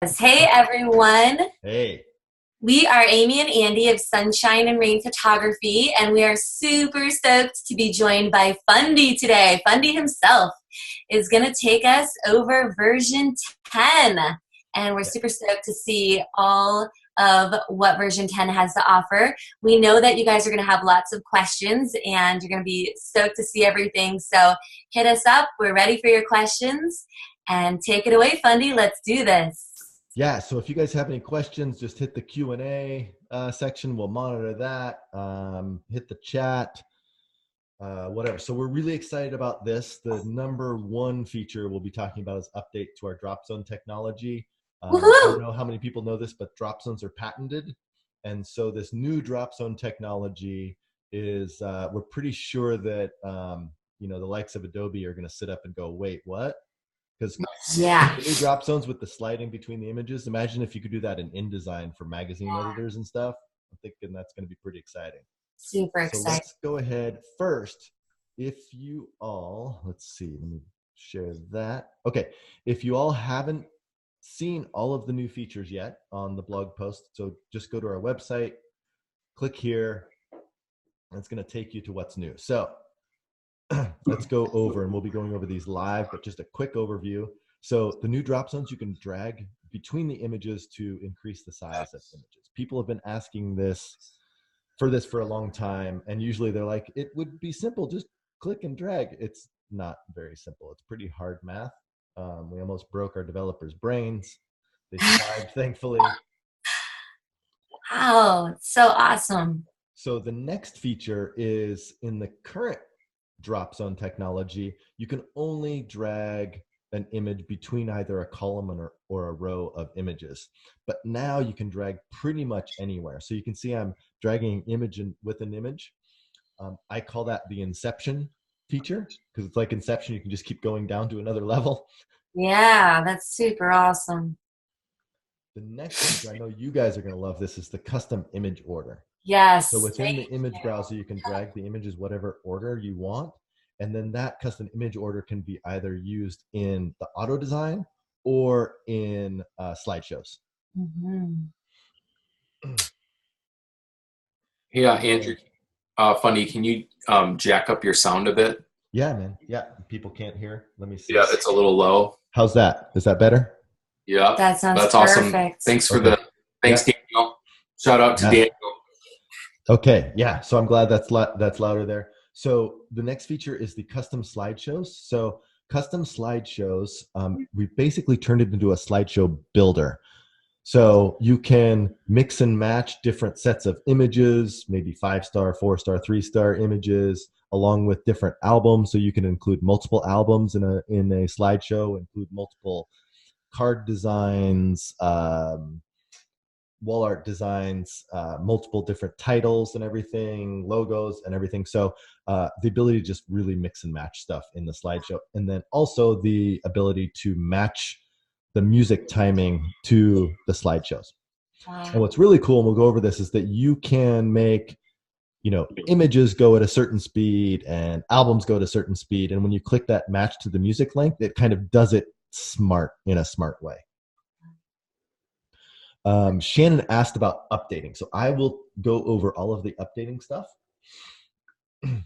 Hey everyone, Hey. we are Amy and Andy of Sunshine and Rain Photography, and we are super stoked to be joined by Fundy today. Fundy himself is going to take us over version 10, and we're Yeah. super stoked to see all of what version 10 has to offer. We know that you guys are going to have lots of questions, and you're going to be stoked to see everything, so hit us up. We're ready for your questions, and take it away, Fundy. Let's do this. Yeah. So if you guys have any questions, just hit the Q&A section. We'll monitor that. Hit the chat, whatever. So we're really excited about this. The number one feature we'll be talking about is update to our drop zone technology. I Woohoo! don't know how many people know this, but drop zones are patented. And so this new drop zone technology is, we're pretty sure that, the likes of Adobe are going to sit up and go, wait, what? Because Yeah. the new drop zones with the sliding between the images, imagine if you could do that in InDesign for magazine editors and stuff. I'm thinking that's going to be pretty exciting. Super So excited. let's go ahead first. If you all, let's see, let me share that. Okay. If you all haven't seen all of the new features yet on the blog post, so just go to our website, click here, and it's going to take you to what's new. So let's go over, and we'll be going over these live, but just a quick overview. So the new drop zones, you can drag between the images to increase the size of images. People have been asking this for a long time, and usually they're like, it would be simple, just click and drag. It's not very simple. It's pretty hard math. We almost broke our developers' brains. They survived, thankfully. Wow, it's so awesome. So the next feature is in the current drop zone technology, you can only drag an image between either a column or a row of images. But now you can drag pretty much anywhere. So you can see I'm dragging an image with an image. I call that the inception feature because it's like inception. You can just keep going down to another level. Yeah, that's super awesome. The next feature, I know you guys are going to love this, is the custom image order. So Yes, within the thank image you. browser, you can drag the images whatever order you want. And then that custom image order can be either used in the auto design or in slideshows. Mhm. Yeah, And Andrew, then, Funny, can you jack up your sound a bit? yeah, man. Yeah, people can't hear. Let me see. Yeah, it's a little low. How's that? Is that better? Yeah, That sounds that's awesome. perfect. Okay. Thanks, Yeah. Daniel. Shout out to Yeah. Daniel. Okay. Yeah. So I'm glad that's louder there. So the next feature is the custom slideshows. So custom slideshows, we basically turned it into a slideshow builder. So you can mix and match different sets of images, maybe 5-star, 4-star, 3-star images, along with different albums. So you can include multiple albums in a slideshow, include multiple card designs, wall art designs, multiple different titles and everything, logos and everything. So the ability to just really mix and match stuff in the slideshow, and then also the ability to match the music timing to the slideshows. And Wow. what's really cool, and we'll go over this, is that you can make images go at a certain speed and albums go at a certain speed. And when you click that match to the music length, it kind of does it in a smart way. Shannon asked about updating. So I will go over all of the updating stuff. The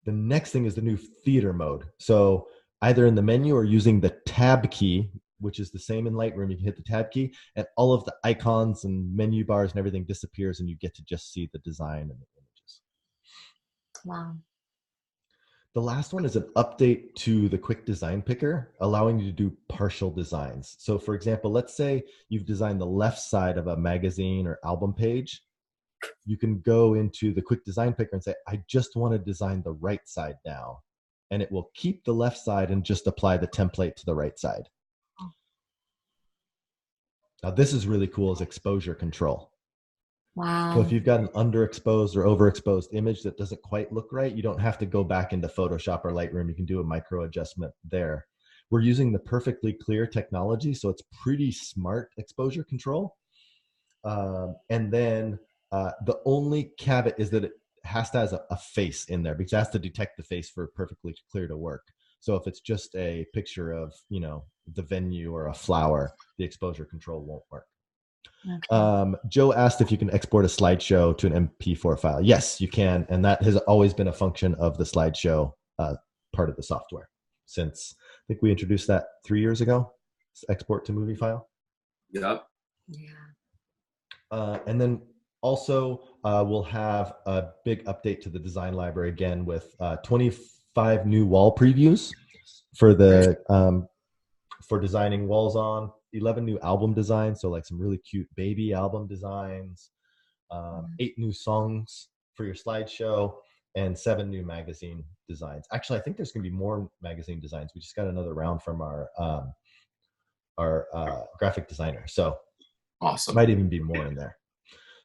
next thing is the new theater mode. So either in the menu or using the tab key, which is the same in Lightroom, you can hit the tab key and all of the icons and menu bars and everything disappears and you get to just see the design and the images. Wow. The last one is an update to the quick design picker, allowing you to do partial designs. So for example, let's say you've designed the left side of a magazine or album page. You can go into the quick design picker and say, I just want to design the right side now. And it will keep the left side and just apply the template to the right side. Now this is really cool as exposure control. So if Wow. you've got an underexposed or overexposed image that doesn't quite look right, you don't have to go back into Photoshop or Lightroom. You can do a micro adjustment there. We're using the perfectly clear technology, so it's pretty smart exposure control. And then the only caveat is that it has to have a face in there because it has to detect the face for perfectly clear to work. So if it's just a picture of, you know, the venue or a flower, the exposure control won't work. Okay. Joe asked if you can export a slideshow to an MP4 file. Yes, you can. And that has always been a function of the slideshow part of the software since I think we introduced that 3 years ago, export to movie file. Yep. Yeah. And then also we'll have a big update to the design library again with 25 new wall previews for the for designing walls on, 11 new album designs, so like some really cute baby album designs, 8 new songs for your slideshow, and 7 new magazine designs. Actually, I think there's going to be more magazine designs. We just got another round from our graphic designer, so Awesome. might even be more in there.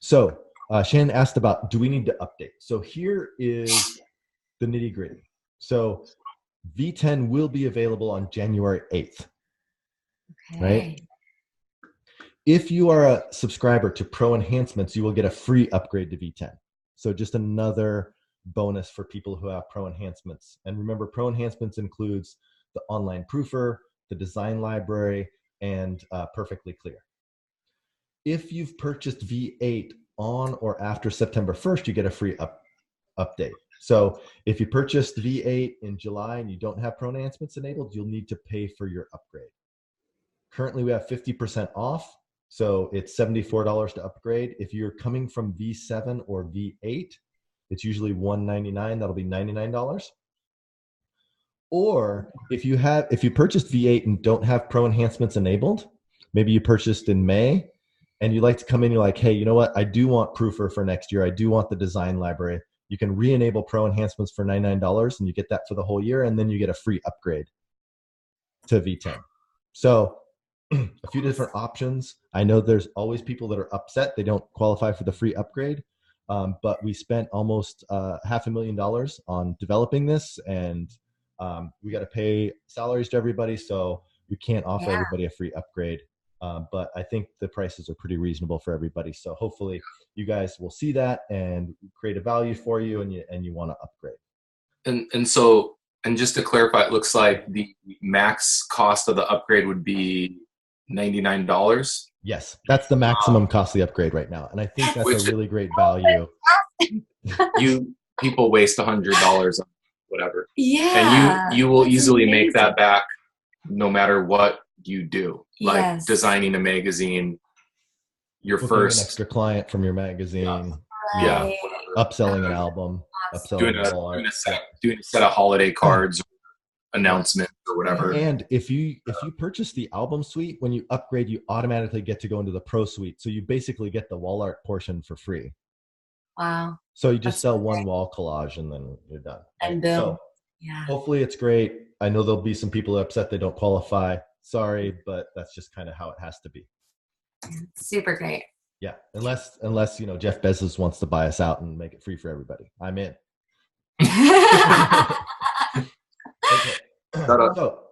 So Shannon asked about, do we need to update? So here is the nitty gritty. So V10 will be available on January 8th. Okay. Right? If you are a subscriber to Pro Enhancements, you will get a free upgrade to V10. So just another bonus for people who have Pro Enhancements. And remember, Pro Enhancements includes the online proofer, the design library, and Perfectly Clear. If you've purchased V8 on or after September 1st, you get a free update. So if you purchased V8 in July and you don't have Pro Enhancements enabled, you'll need to pay for your upgrade. Currently, we have 50% off, so it's $74 to upgrade. If you're coming from V7 or V8, it's usually $199. That'll be $99. Or if you purchased V8 and don't have Pro Enhancements enabled, maybe you purchased in May, and you like to come in, you're like, hey, you know what? I do want Proofer for next year. I do want the design library. You can re-enable Pro Enhancements for $99, and you get that for the whole year, and then you get a free upgrade to V10. So a few different options. I know there's always people that are upset they don't qualify for the free upgrade, but we spent almost $500,000 on developing this, and we got to pay salaries to everybody, so we can't offer everybody a free upgrade. But I think the prices are pretty reasonable for everybody. So hopefully you guys will see that and create a value for you, and you want to upgrade. And just to clarify, it looks like the max cost of the upgrade would be $99. Yes, that's the maximum cost of the upgrade right now, and I think that's a really great value. You people waste $100 on whatever, Yeah, and you will easily make that back no matter what you do. Like designing a magazine, your Booking first an extra client from your magazine, right. upselling an album, doing a set of holiday cards, announcements, or whatever. And if you purchase the album suite, when you upgrade, you automatically get to go into the Pro suite. So you basically get the wall art portion for free. Wow. So you just sell one wall collage and then you're done. And boom. So hopefully it's great. I know there'll be some people upset they don't qualify. Sorry, but that's just kind of how it has to be. Super great. Yeah, unless Jeff Bezos wants to buy us out and make it free for everybody. I'm in. Okay. So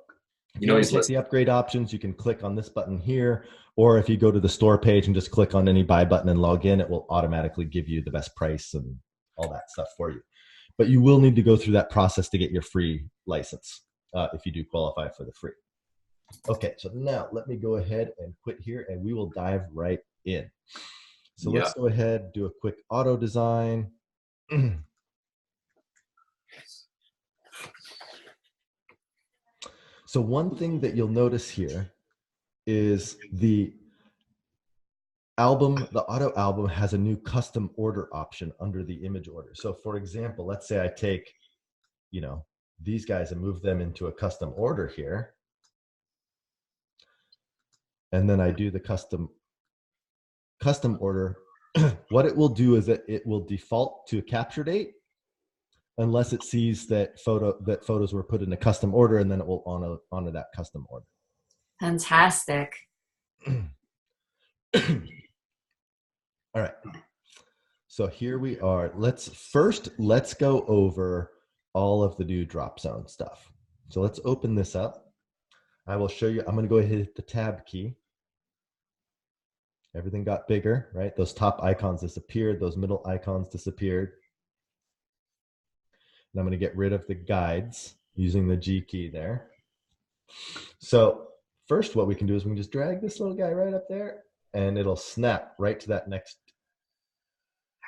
if you want to take the upgrade options, you can click on this button here, or if you go to the store page and just click on any buy button and log in, it will automatically give you the best price and all that stuff for you. But you will need to go through that process to get your free license if you do qualify for the free. Okay, so now let me go ahead and quit here and we will dive right in. So let's go ahead, do a quick auto design. So one thing that you'll notice here is the auto album has a new custom order option under the image order. So for example, let's say I take, these guys and move them into a custom order here. And then I do the custom order. What it will do is that it will default to a capture date unless it sees that photos were put in a custom order, and then it will honor that custom order. Fantastic. All right. So here we are. Let's go over all of the new drop zone stuff. So let's open this up. I will show you. I'm going to go ahead and hit the tab key. Everything got bigger, right? Those top icons disappeared. Those middle icons disappeared. And I'm going to get rid of the guides. using the G key there. So first what we can do is we can just drag this little guy right up there, and it'll snap right to that next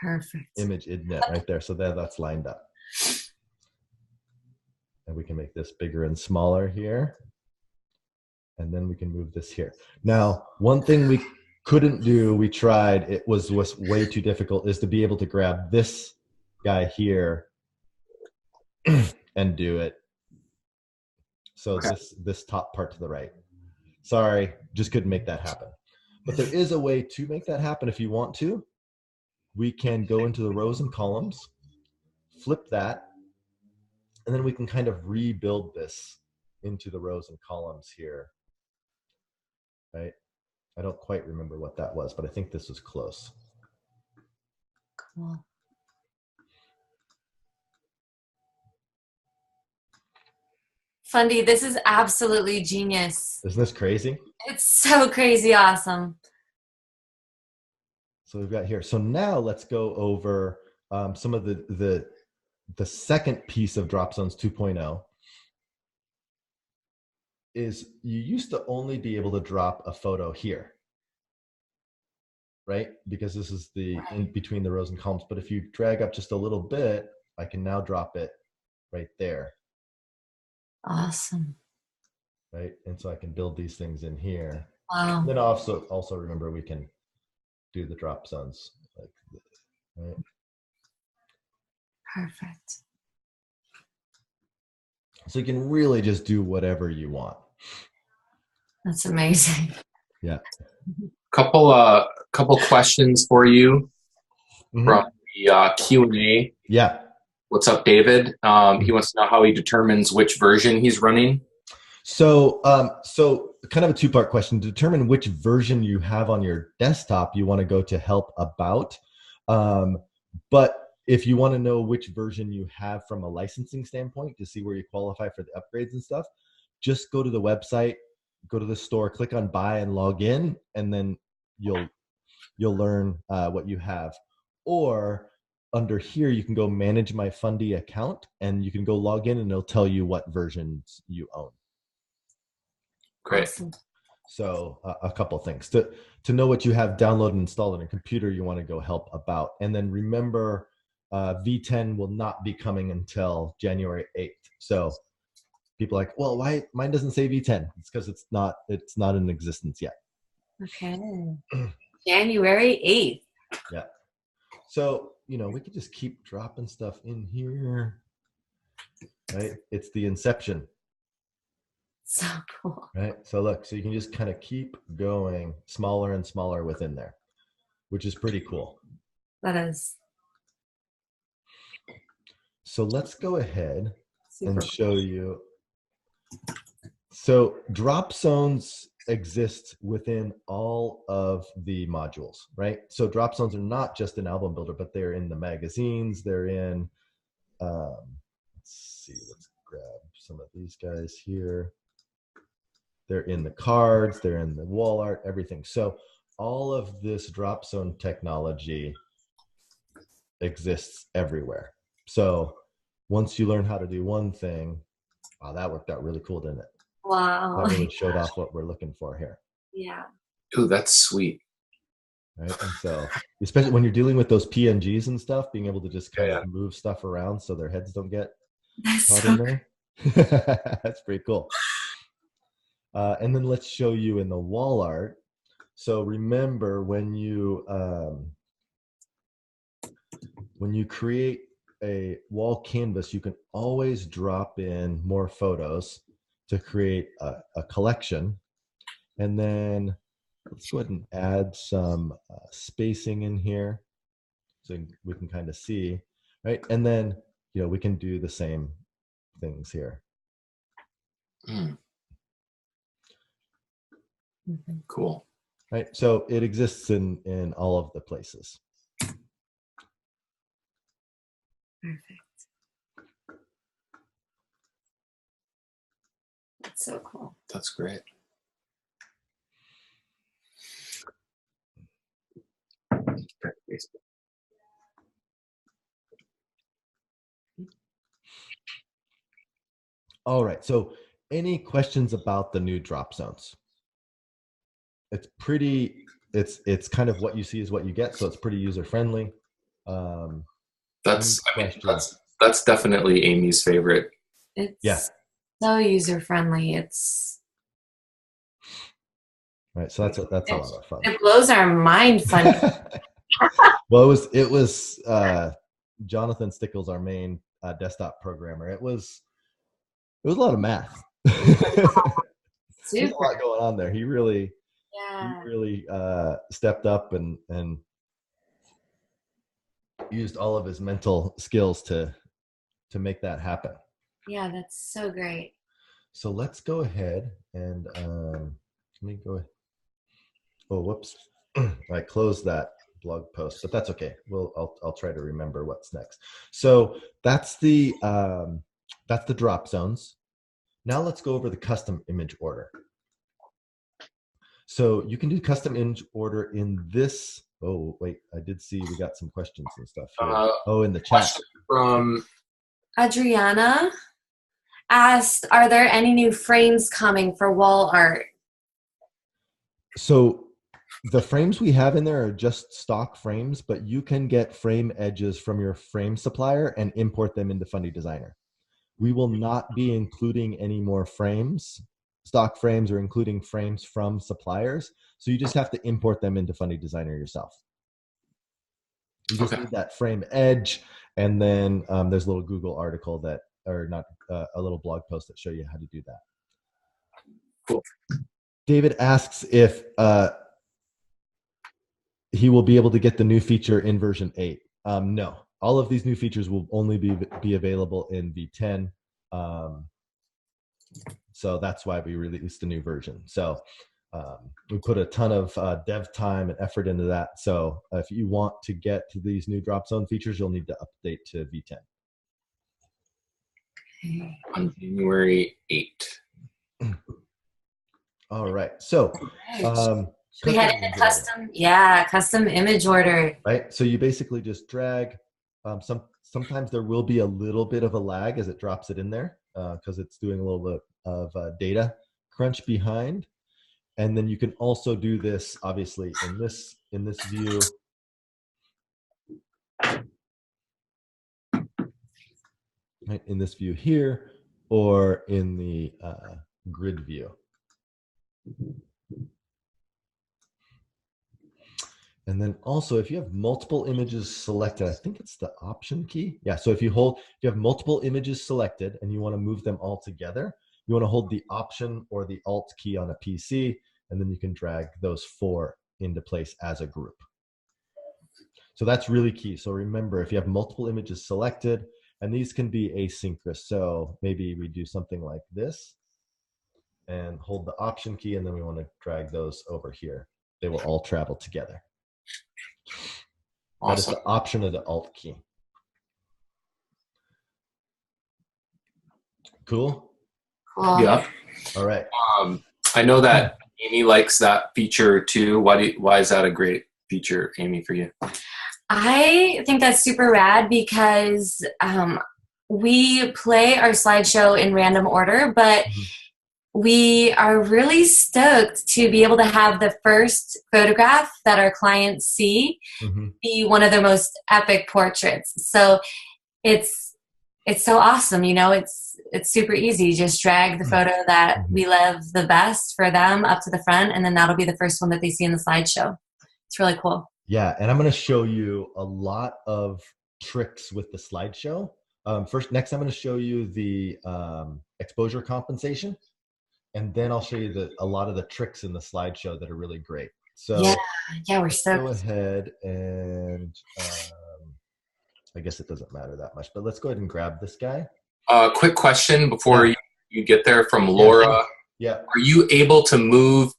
Perfect. image idnet right there. So that's lined up. And we can make this bigger and smaller here. And then we can move this here. Now, one thing we couldn't do, we tried, it was way too difficult, is to be able to grab this guy here and do it. So Okay. this top part to the right. Sorry, just couldn't make that happen. But there is a way to make that happen if you want to. We can go into the rows and columns, flip that, and then we can kind of rebuild this into the rows and columns here. Right? I don't quite remember what that was, but I think this was close. Cool. Fundy, this is absolutely genius. Isn't this crazy? It's so crazy awesome. So we've got here. So now let's go over some of the second piece of Drop Zones 2.0. Is you used to only be able to drop a photo here, right? Because this is the in between the rows and columns. But if you drag up just a little bit, I can now drop it right there. Awesome. Right? And so I can build these things in here. Wow. And then also remember we can do the drop zones like this, right? Perfect. So you can really just do whatever you want. That's amazing. Yeah. Couple questions for you from the Q&A. Yeah. What's up, David? He wants to know how he determines which version he's running. So kind of a two-part question. To determine which version you have on your desktop, you want to go to Help About. But if you want to know which version you have from a licensing standpoint to see where you qualify for the upgrades and stuff, just go to the website, go to the store, click on Buy and log in, and then you'll learn what you have. Or under here, you can go Manage My Fundy account, and you can go log in, and it'll tell you what versions you own. Great. Awesome. So a couple things. To know what you have downloaded and installed on your computer, you want to go Help About. And then remember, v10 will not be coming until January 8th. So people are like, well, why mine doesn't say v10? It's because it's not in existence yet. Okay. January 8th. Yeah. So, we could just keep dropping stuff in here. Right? It's the inception. So cool. Right? So look, so you can just kind of keep going smaller and smaller within there, which is pretty cool. That is. So let's go ahead Super and show you. So drop zones exist within all of the modules, right? So drop zones are not just an album builder, but they're in the magazines. They're in, let's see, let's grab some of these guys here. They're in the cards, they're in the wall art, everything. So all of this drop zone technology exists everywhere. So once you learn how to do one thing, wow, that worked out really cool, didn't it? Wow. That really showed off what we're looking for here. Yeah. Ooh, that's sweet. Right? And so, especially when you're dealing with those PNGs and stuff, being able to just kind of move stuff around so their heads don't get caught in there. That's pretty cool. And then let's show you in the wall art. So remember, when you create a wall canvas, you can always drop in more photos to create a collection. And then let's go ahead and add some spacing in here so we can kind of see, right? And then, we can do the same things here. Cool. Right? So it exists in all of the places. Perfect. That's so cool. That's great. All right. So any questions about the new drop zones? It's pretty, it's kind of what you see is what you get. So it's pretty user friendly. Any I mean, questions? that's definitely Amy's favorite. Yeah. It's so user friendly. It's Right. So that's a lot of fun. it blows our mind, Fundy. Well, it was Jonathan Stickles, our main desktop programmer. It was a lot of math. There's a Super. lot going on there. He really Yeah. stepped up and used all of his mental skills to make that happen. Yeah, that's so great. So let's go ahead and let me go. Oh, whoops! I closed that blog post, but that's okay. I'll try to remember what's next. So that's the drop zones. Now let's go over the custom image order. So you can do custom image order in this. Oh, wait, I did see we got some questions and stuff here. In the chat. From Adriana asked, "Are there any new frames coming for wall art?" So the frames we have in there are just stock frames, but you can get frame edges from your frame supplier and import them into Fundy Designer. We will not be including any more frames, stock frames, or including frames from suppliers. So you just have to import them into Fundy Designer yourself. You just need that frame edge, and then there's a little Google article that, or not, a little blog post that show you how to do that. Cool. David asks if he will be able to get the new feature in version 8. No, all of these new features will only be available in v10. So that's why we released a new version. So we put a ton of dev time and effort into that. So if you want to get to these new drop zone features, you'll need to update to v10. On January 8th. All right. So we had a custom image order. Right. So you basically just drag. Sometimes there will be a little bit of a lag as it drops it in there because it's doing a little bit of data crunch behind. And then you can also do this, obviously, in this view. Right, in this view here, or in the grid view. And then also, if you have multiple images selected, I think it's the Option key. Yeah, so if you have multiple images selected and you want to move them all together, you want to hold the Option or the Alt key on a PC, and then you can drag those 4 into place as a group. So that's really key. So remember, if you have multiple images selected, and these can be asynchronous, so maybe we do something like this, and hold the Option key, and then we want to drag those over here. They will all travel together. Awesome. That is the Option or the Alt key. Cool? Yeah. All right. I know that Amy likes that feature too. Why is that a great feature, Amy, for you? I think that's super rad because we play our slideshow in random order, but we are really stoked to be able to have the first photograph that our clients see be one of their most epic portraits. So it's so awesome, you know, it's super easy. Just drag the photo that we love the best for them up to the front, and then that'll be the first one that they see in the slideshow. It's really cool. Yeah, and I'm going to show you a lot of tricks with the slideshow. Next, I'm going to show you the exposure compensation, and then I'll show you a lot of the tricks in the slideshow that are really great. So yeah, we're stoked. Go ahead and I guess it doesn't matter that much, but let's go ahead and grab this guy. Quick question before you get there from Laura. Yeah. Are you able to move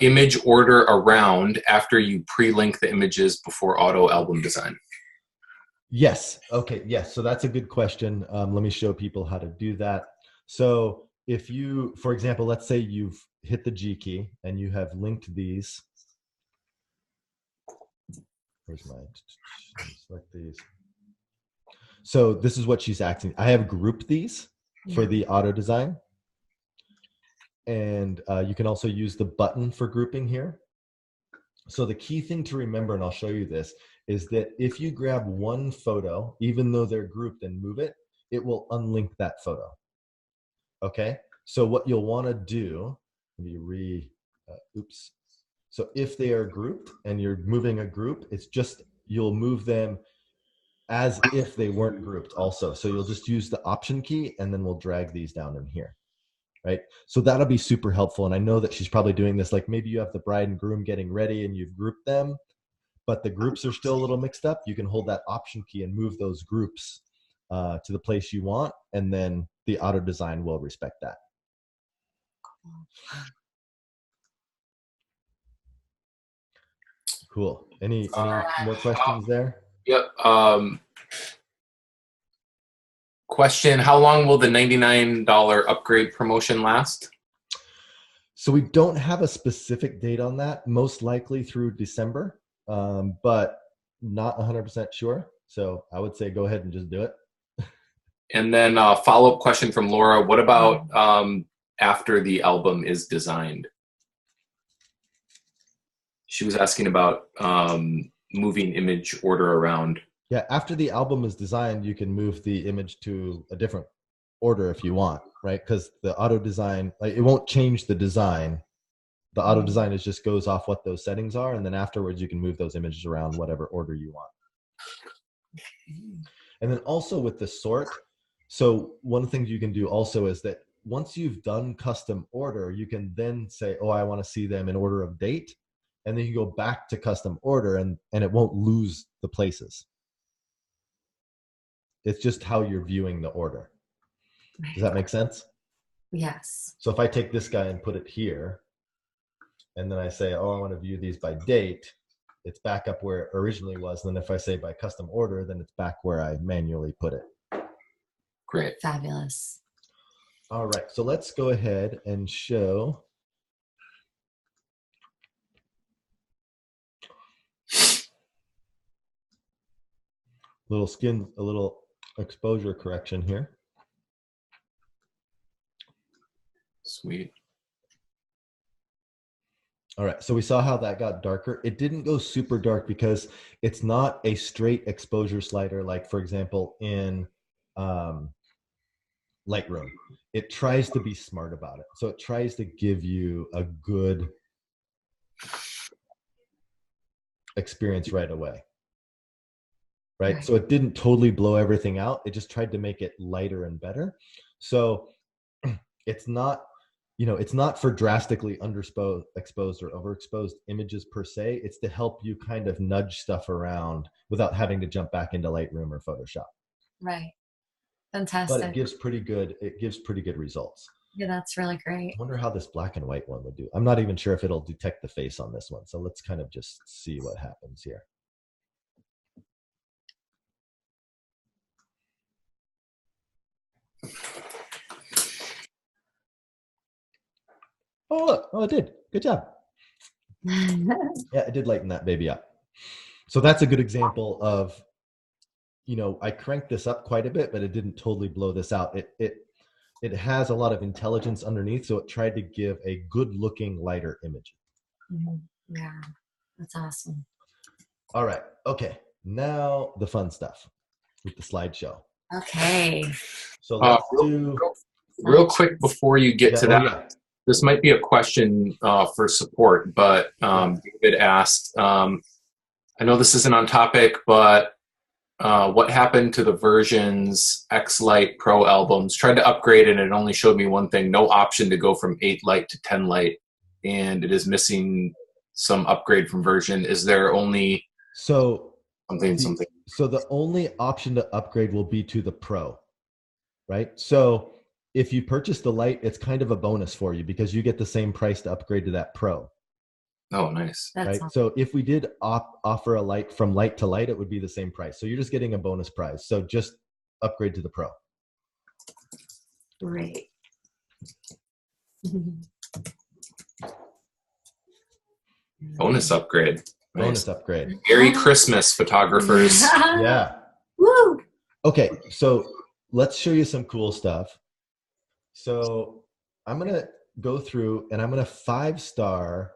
image order around after you pre-link the images before auto album design? Yes. Okay. Yes. So that's a good question. Let me show people how to do that. So if you, for example, let's say you've hit the G key and you have linked these. Where's my, select these. So this is what she's asking. I have grouped these. for the auto design. And you can also use the button for grouping here. So the key thing to remember, and I'll show you this, is that if you grab one photo, even though they're grouped, and move it, it will unlink that photo. Okay? So what you'll want to do, oops. So if they are grouped and you're moving a group, it's just, you'll move them as if they weren't grouped also. So you'll just use the Option key, and then we'll drag these down in here. Right? So that'll be super helpful. And I know that she's probably doing this, like maybe you have the bride and groom getting ready and you've grouped them, but the groups are still a little mixed up. You can hold that Option key and move those groups to the place you want, and then the auto design will respect that. Cool. Any more questions there? Yep. Question, how long will the $99 upgrade promotion last? So we don't have a specific date on that, most likely through December, but not 100% sure. So I would say go ahead and just do it. And then a follow-up question from Laura, what about after the album is designed? She was asking about moving image order around. Yeah, after the album is designed, you can move the image to a different order if you want, right? Because the auto design, like, it won't change the design. The auto design is just goes off what those settings are, and then afterwards you can move those images around whatever order you want. And then also with the sort, so one of the things you can do also is that once you've done custom order, you can then say, oh, I want to see them in order of date, and then you go back to custom order, and it won't lose the places. It's just how you're viewing the order. Does that make sense? Yes. So if I take this guy and put it here, and then I say, oh, I want to view these by date, it's back up where it originally was. And then if I say by custom order, then it's back where I manually put it. Great. Fabulous. All right, so let's go ahead and show. A little exposure correction here. Sweet. All right, so we saw how that got darker. It didn't go super dark because it's not a straight exposure slider like, for example, in Lightroom. It tries to be smart about it. So it tries to give you a good experience right away. Right? So it didn't totally blow everything out. It just tried to make it lighter and better. So it's not, you know, it's not for drastically exposed or overexposed images per se. It's to help you kind of nudge stuff around without having to jump back into Lightroom or Photoshop. Right. Fantastic. But it gives pretty good results. Yeah, that's really great. I wonder how this black and white one would do. I'm not even sure if it'll detect the face on this one. So let's kind of just see what happens here. Oh, look. Oh, it did. Good job. Yeah, it did lighten that baby up. So that's a good example of, you know, I cranked this up quite a bit, but it didn't totally blow this out. It has a lot of intelligence underneath, so it tried to give a good-looking, lighter image. Yeah, that's awesome. All right. Okay. Now the fun stuff with the slideshow. Okay. So let's do real quick before you get to that. Yeah. This might be a question for support, but David asked, I know this isn't on topic, but what happened to the versions X Lite Pro albums? Tried to upgrade and it only showed me one thing, no option to go from 8 Lite to 10 Lite, and it is missing some upgrade from version. Is there only something? So the only option to upgrade will be to the Pro, right? So if you purchase the Lite, it's kind of a bonus for you because you get the same price to upgrade to that Pro. Oh, nice. Right. Awesome. So if we did offer a Lite from Lite to Lite, it would be the same price. So you're just getting a bonus prize. So just upgrade to the Pro. Great. Bonus upgrade. Nice. Bonus upgrade. Merry Christmas, photographers. Yeah. Woo. Okay. So let's show you some cool stuff. So I'm going to go through and I'm going to 5-star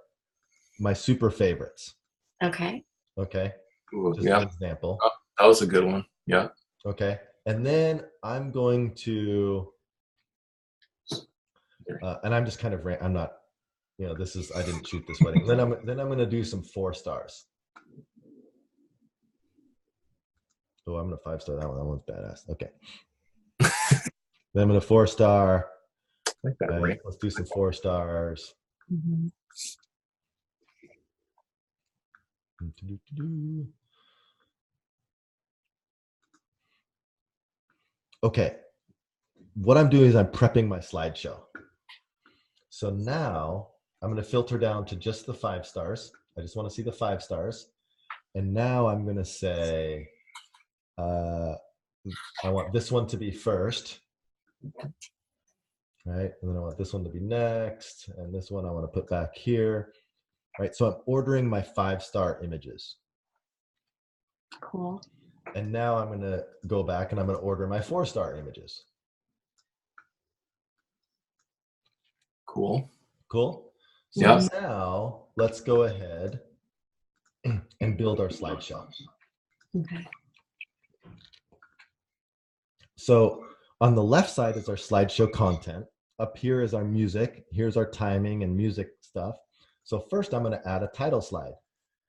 my super favorites. Okay. Okay. Ooh, Just yeah. an example. Oh, that was a good one. Yeah. Okay. And then I'm going to, and I'm just kind of, I'm not, you know, this is, I didn't shoot this wedding. Then I'm going to do some 4 stars. Oh, I'm going to 5-star that one. That one's badass. Okay. Then I'm going to 4-star. Like that, Right. right? Let's do some 4 stars. Mm-hmm. Okay. What I'm doing is I'm prepping my slideshow. So now I'm going to filter down to just the 5 stars. I just want to see the 5 stars. And now I'm going to say, I want this one to be first. Right. And then I want this one to be next. And this one I want to put back here. Right. So I'm ordering my 5-star images. Cool. And now I'm going to go back and I'm going to order my 4-star images. Cool. Cool. So Yeah. now let's go ahead and build our slideshow. Okay. So on the left side is our slideshow content. Up here is our music. Here's our timing and music stuff. So first I'm going to add a title slide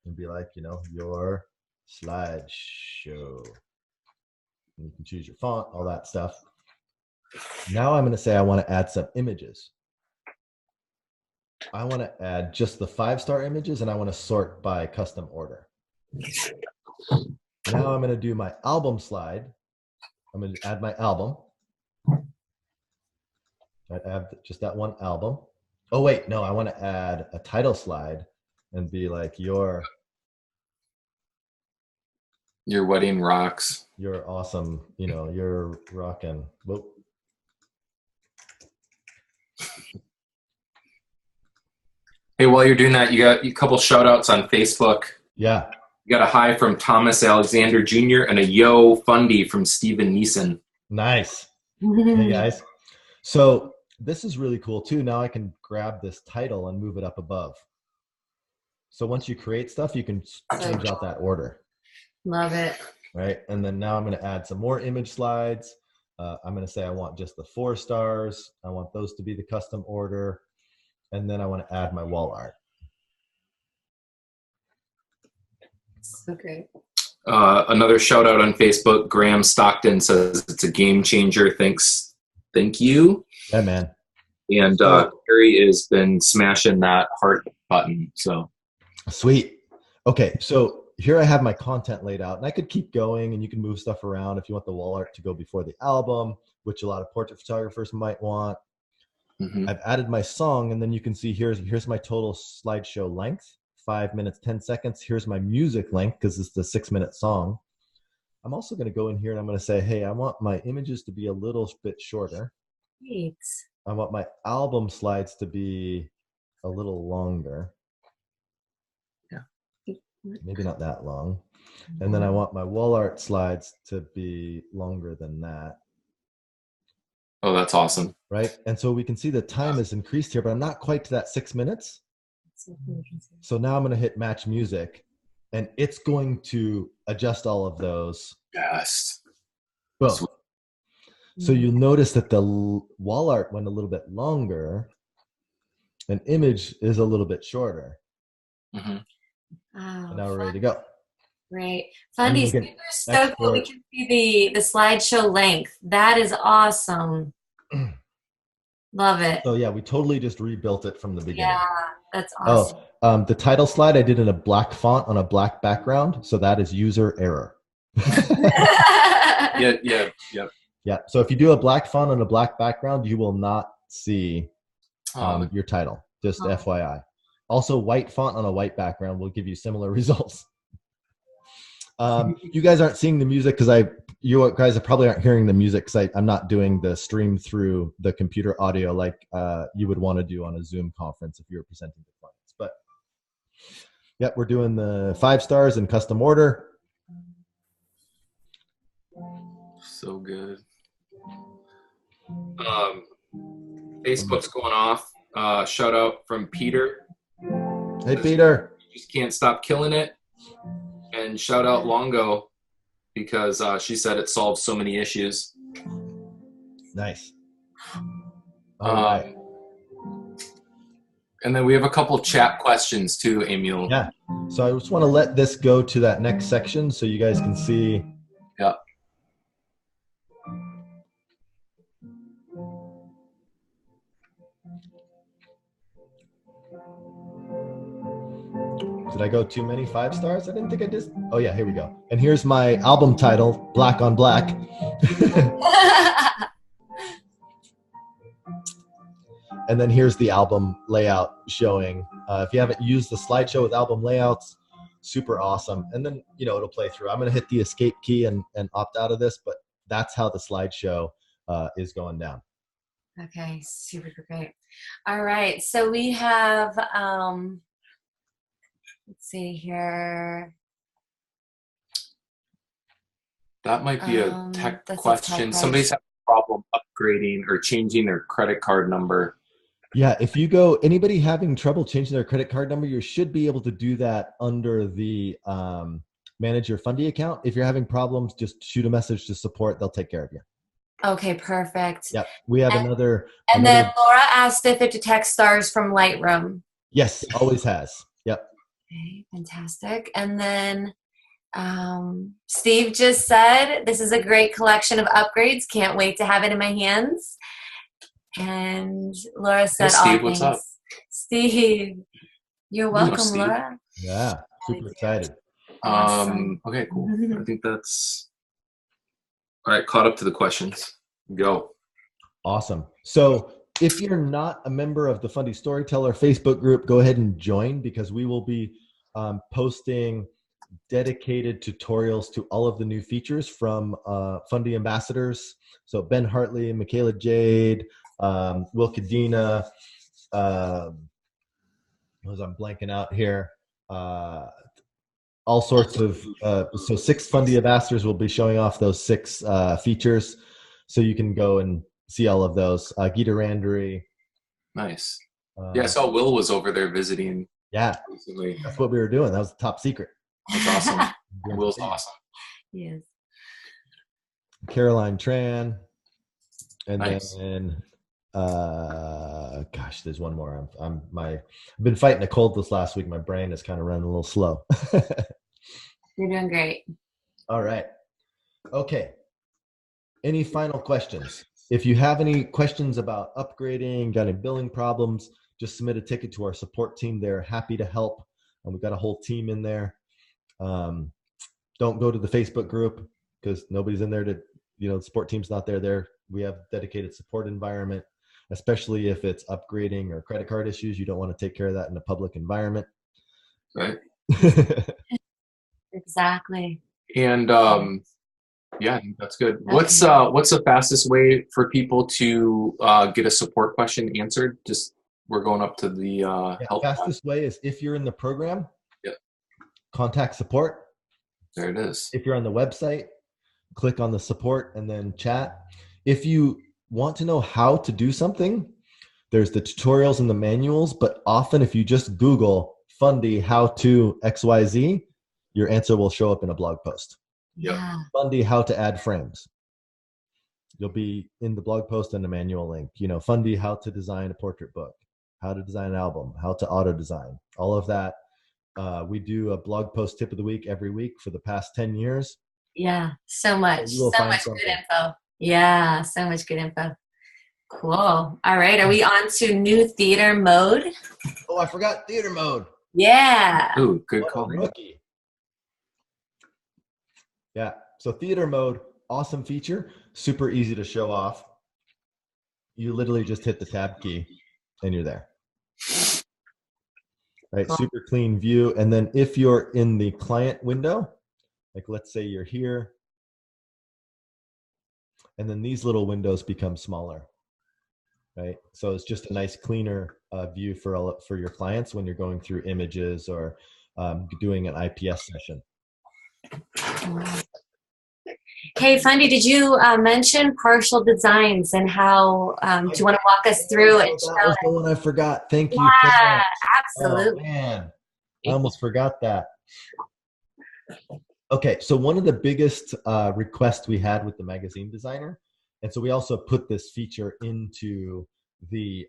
and be like, you know, your slideshow. And you can choose your font, all that stuff. Now I'm going to say I want to add some images. I want to add just the 5-star images and I want to sort by custom order. Now I'm going to do my album slide. I'm going to add my album. I have just that one album. Oh, wait, no, I want to add a title slide and be like, your wedding rocks. You're awesome. You know, you're rocking. Whoop. Hey, while you're doing that, you got a couple shout outs on Facebook. Yeah. You got a hi from Thomas Alexander Jr. and a yo Fundy from Steven Neeson. Nice. Hey, guys. So this is really cool, too. Now I can grab this title and move it up above. So once you create stuff, you can change out that order. Love it. Right. And then now I'm going to add some more image slides. I'm going to say I want just the 4 stars. I want those to be the custom order. And then I want to add my wall art. So great. Another shout out on Facebook. Graham Stockton says it's a game changer. Thanks. Thank you. Yeah, man. And Carrie has been smashing that heart button. So sweet. Okay. So here I have my content laid out and I could keep going and you can move stuff around if you want the wall art to go before the album, which a lot of portrait photographers might want. Mm-hmm. I've added my song and then you can see here's my total slideshow length, 5 minutes, 10 seconds. Here's my music length because it's the 6-minute song. I'm also going to go in here and I'm going to say, hey, I want my images to be a little bit shorter. Great. I want my album slides to be a little longer. Yeah. Maybe not that long. And then I want my wall art slides to be longer than that. Oh, that's awesome. Right. And so we can see the time is increased here, but I'm not quite to that 6 minutes. So now I'm going to hit match music and it's going to adjust all of those. Yes. Boom. So you'll notice that the wall art went a little bit longer and image is a little bit shorter. Mm-hmm. Wow, and now we're ready to go. Great. Fundy, so cool. We can see the slideshow length. That is awesome. Love it. So yeah, we totally just rebuilt it from the beginning. Yeah, that's awesome. Oh, the title slide I did in a black font on a black background. So that is user error. Yeah. So if you do a black font on a black background, you will not see your title. Just FYI. Also, white font on a white background will give you similar results. You guys aren't seeing the music because you guys probably aren't hearing the music because I'm not doing the stream through the computer audio like you would want to do on a Zoom conference if you were presenting to clients. But yeah, we're doing the 5 stars in custom order. So good. Facebook's going off. Shout out from Peter. Hey, Peter. Just can't stop killing it. And shout out Longo because she said it solves so many issues. Nice. All right. And then we have a couple chat questions too, Emil. Yeah. So I just want to let this go to that next section so you guys can see. Yeah. Did I go too many 5 stars? I didn't think I did. Oh yeah, here we go. And here's my album title, Black on Black. And then here's the album layout showing. If you haven't used the slideshow with album layouts, super awesome. And then, it'll play through. I'm going to hit the escape key and opt out of this, but that's how the slideshow is going down. Okay, super great. All right, so we have, let's see here. That might be a tech question. Somebody's having a problem upgrading or changing their credit card number. Yeah, if anybody having trouble changing their credit card number, you should be able to do that under the Manage Your Fundy account. If you're having problems, just shoot a message to support. They'll take care of you. Okay, perfect. Yep, we have another. Then Laura asked if it detects stars from Lightroom. Yes, always has. Yep. Okay, fantastic. And then Steve just said, this is a great collection of upgrades. Can't wait to have it in my hands. And Laura said, hey, Steve, what's up? Steve, you're welcome, Laura. Yeah, super excited. Awesome. Okay, cool. I think that's all right. Caught up to the questions. Go. Awesome. So if you're not a member of the Fundy Storyteller Facebook group, go ahead and join because we will be posting dedicated tutorials to all of the new features from Fundy ambassadors. So Ben Hartley, Michaela Jade, Will Cadena, I'm blanking out here. All sorts of, so 6 Fundy ambassadors will be showing off those 6 features. So you can go and see all of those. Gita Randry. Nice. Yeah, I saw Will was over there visiting. Yeah, recently. That's what we were doing. That was the top secret. That's awesome. Will's awesome. Yes. Caroline Tran. And nice. Then gosh, there's one more. I've been fighting a cold this last week. My brain is kind of running a little slow. You're doing great. All right. Okay. Any final questions? If you have any questions about upgrading, got any billing problems, just submit a ticket to our support team. They're happy to help. And we've got a whole team in there. Don't go to the Facebook group because nobody's in there the support team's not there. We have dedicated support environment, especially if it's upgrading or credit card issues. You don't want to take care of that in a public environment. Right. Exactly. And yeah, I think that's good. Okay. What's the fastest way for people to get a support question answered? Just we're going up to the help. Fastest way is if you're in the program, contact support. There it is. If you're on the website, click on the support and then chat. If you want to know how to do something, there's the tutorials and the manuals, but often if you just Google Fundy how to XYZ, your answer will show up in a blog post. Yeah. Fundy how to add frames. You'll be in the blog post and the manual link. Fundy how to design a portrait book, how to design an album, how to auto design, all of that. We do a blog post tip of the week every week for the past 10 years. Yeah, so much good info. Yeah, so much good info. Cool. All right, are we on to new theater mode? Oh, I forgot theater mode. Yeah. Ooh, good call. Rookie. Yeah, so theater mode, awesome feature, super easy to show off. You literally just hit the tab key and you're there. Right, cool. Super clean view. And then if you're in the client window, like let's say you're here, and then these little windows become smaller, right? So it's just a nice cleaner view for your clients when you're going through images or doing an IPS session. Hey, Fundy, did you mention partial designs and how, do you want to walk us through and That show was it? the one I forgot. Thank you so Yeah, much. Oh absolutely. man, I almost forgot that. Okay, so one of the biggest requests we had with the magazine designer, and so we also put this feature into the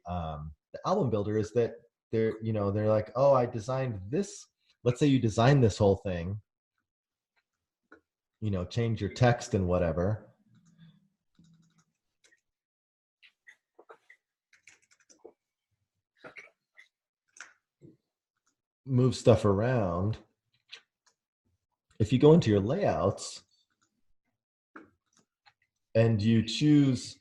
album builder, is that they're like, oh, I designed this. Let's say you design this whole thing, change your text and whatever. Move stuff around. If you go into your layouts and you choose,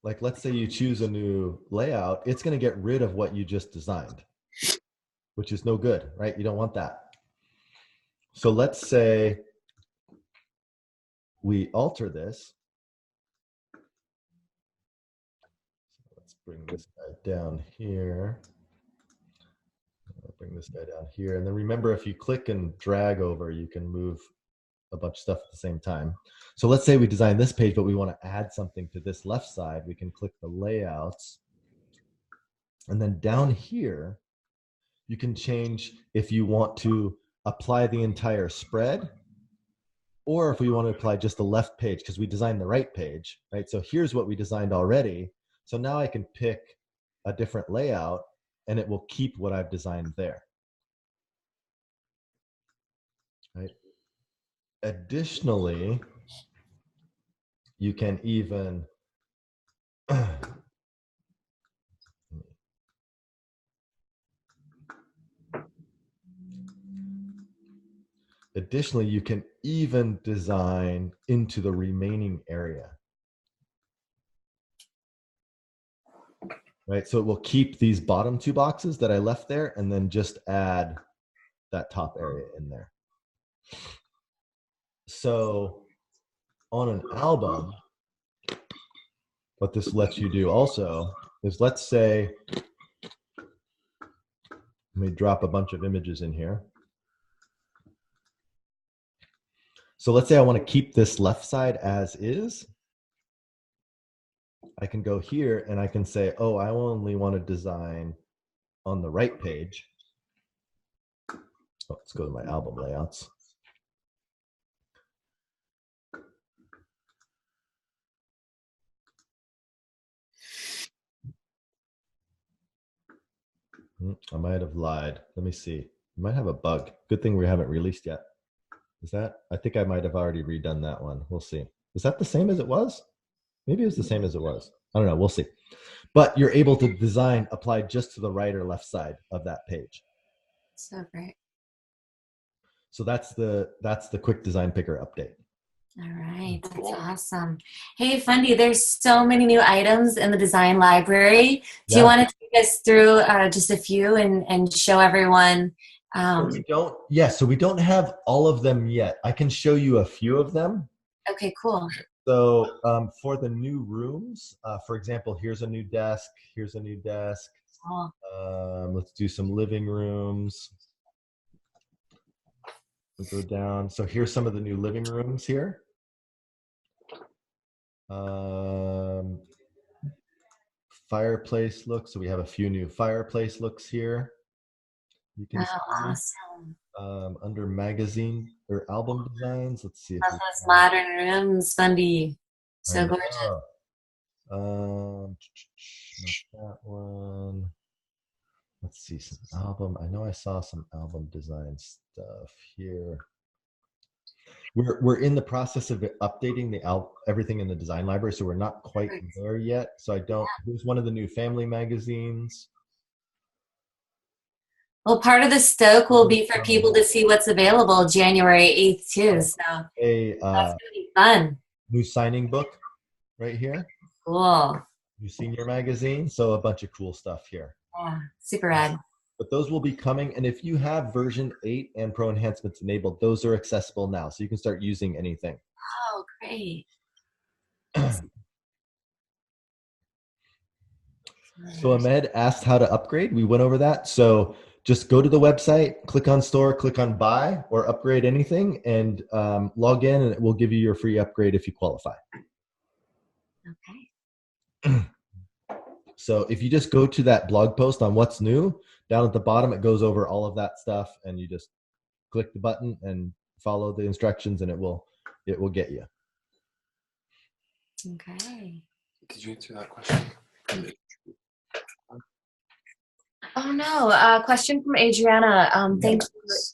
like, let's say you choose a new layout, it's going to get rid of what you just designed, which is no good, right? You don't want that. So let's say we alter this. Let's bring this guy down here. I'll bring this guy down here. And then remember, if you click and drag over, you can move a bunch of stuff at the same time. So let's say we design this page, but we want to add something to this left side. We can click the layouts. And then down here, you can change if you want to apply the entire spread, or if we want to apply just the left page, because we designed the right page, right? So here's what we designed already. So now I can pick a different layout and it will keep what I've designed there, right? Additionally, you can even design into the remaining area, right? So it will keep these bottom two boxes that I left there and then just add that top area in there. So on an album, what this lets you do also is, let's say, let me drop a bunch of images in here. So let's say I want to keep this left side as is. I can go here and I can say, oh, I only want to design on the right page. Oh, let's go to my album layouts. I might have lied. Let me see. We might have a bug. Good thing we haven't released yet. Is that? I think I might have already redone that one. We'll see. Is that the same as it was? Maybe it's the same as it was. I don't know. We'll see. But you're able to design applied just to the right or left side of that page. So great. So that's the quick design picker update. All right, that's awesome. Hey, Fundy, there's so many new items in the design library. Do you want to take us through just a few and show everyone? So we don't have all of them yet. I can show you a few of them. Okay, cool. So for the new rooms, for example, here's a new desk. Here's a new desk. Oh. Let's do some living rooms. We'll go down. So here's some of the new living rooms here. Fireplace looks. So we have a few new fireplace looks here. You can see. Awesome. Under magazine or album designs, let's see. Love those modern rooms, Fundy. So gorgeous. Not that one. Let's see some album. I know I saw some album design stuff here. We're in the process of updating everything in the design library, so we're not quite there yet. So I don't. Here's one of the new family magazines. Well, part of the Stoke will be for people to see what's available January 8th too. So that's gonna be fun. New signing book right here. Cool. New senior magazine. So a bunch of cool stuff here. Yeah, super rad. But those will be coming, and if you have version 8 and Pro Enhancements enabled, those are accessible now, so you can start using anything. Oh, great. So Ahmed asked how to upgrade. We went over that. So just go to the website, click on store, click on buy or upgrade anything, and log in, and it will give you your free upgrade if you qualify. Okay. So if you just go to that blog post on what's new, down at the bottom, it goes over all of that stuff, and you just click the button and follow the instructions, and it will get you. Okay. Did you answer that question? Oh no, question from Adriana. Thank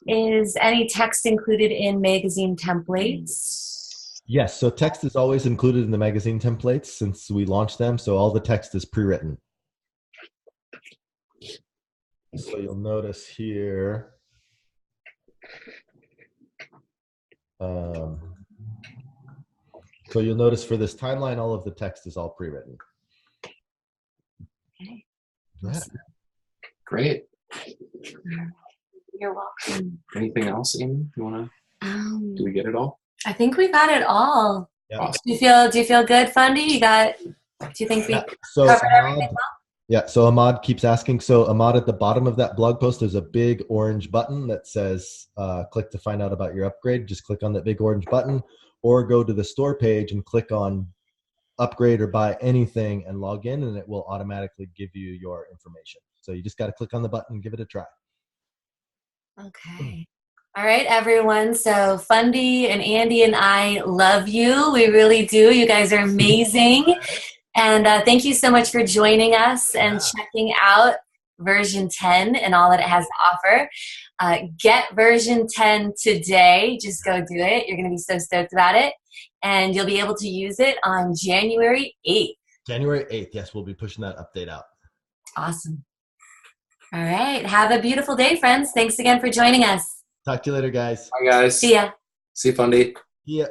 you. Is any text included in magazine templates? Yes, so text is always included in the magazine templates since we launched them, so all the text is pre-written. So you'll notice here, so you'll notice for this timeline, all of the text is all pre-written. Okay. Yeah. Great. You're welcome. Anything else, Amy? You wanna? Do we get it all? I think we got it all. Yeah. Awesome. Do you feel good, Fundy? Do you think we So covered everything well? Yeah, so Ahmad keeps asking. So Ahmad, at the bottom of that blog post, there's a big orange button that says click to find out about your upgrade. Just click on that big orange button, or go to the store page and click on upgrade or buy anything and log in, and it will automatically give you your information. So you just got to click on the button and give it a try. Okay. All right, everyone. So Fundy and Andy and I love you. We really do. You guys are amazing. And thank you so much for joining us and checking out version 10 and all that it has to offer. Get version 10 today. Just go do it. You're going to be so stoked about it. And you'll be able to use it on January 8th. January 8th. Yes, we'll be pushing that update out. Awesome. All right. Have a beautiful day, friends. Thanks again for joining us. Talk to you later, guys. Bye, guys. See ya. See you, Fundy. Yeah.